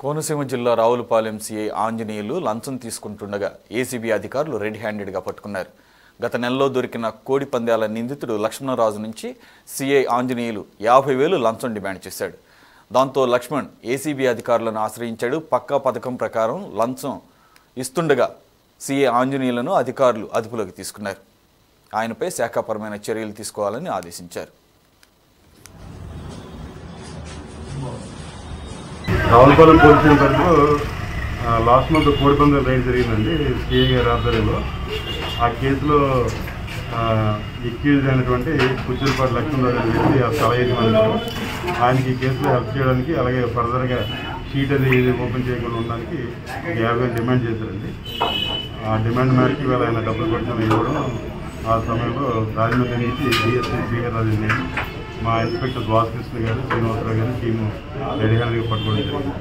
కోనసీమ జిల్లా రావులపాలెం సీఐ ఆంజనేయులు లంచం తీసుకుంటుండగా ఏసీబీ అధికారులు రెడ్ హ్యాండెడ్గా పట్టుకున్నారు. గత నెలలో దొరికిన కోడి పందాల నిందితుడు లక్ష్మణరాజు నుంచి సీఐ ఆంజనేయులు 50,000 లంచం డిమాండ్ చేశాడు. దాంతో లక్ష్మణ్ ఏసీబీ అధికారులను ఆశ్రయించాడు. పక్కా పథకం ప్రకారం లంచం ఇస్తుండగా సీఐ ఆంజనేయులను అధికారులు అదుపులోకి తీసుకున్నారు. ఆయనపై శాఖాపరమైన చర్యలు తీసుకోవాలని ఆదేశించారు. రావులపాలెం పోలీస్ స్టేషన్ తరఫు లాస్ట్ మంత్ కోడిపందెం రైడ్ జరిగిందండి సిఐ గారి ఆధ్వర్యంలో. ఆ కేసులో ఎక్యూజ్ అయినటువంటి కుచ్చిలపాటి లక్ష్మణరాజు అని చెప్పి ఆ స్థల యజమాని ఆయనకి ఈ కేసులో హెల్ప్ చేయడానికి, అలాగే ఫర్దర్గా షీట్ అది ఓపెన్ చేయకుండా ఉండడానికి 50,000 డిమాండ్ చేశారండి. ఆ డిమాండ్ మేరకు ఇవాళ ఆయన డబ్బులు పట్టుకుని ఇవ్వడం. ఆ సమయంలో రాజమండ్రి నుంచి డిఎస్పీ శ్రీహర్ రాజు మా ఇన్స్పెక్టర్ ద్వాసకృష్ణ గారు, శ్రీనివాసరావు గారు టీము రెడీ హ్యాండ్గా పట్టుకోవడం జరిగింది.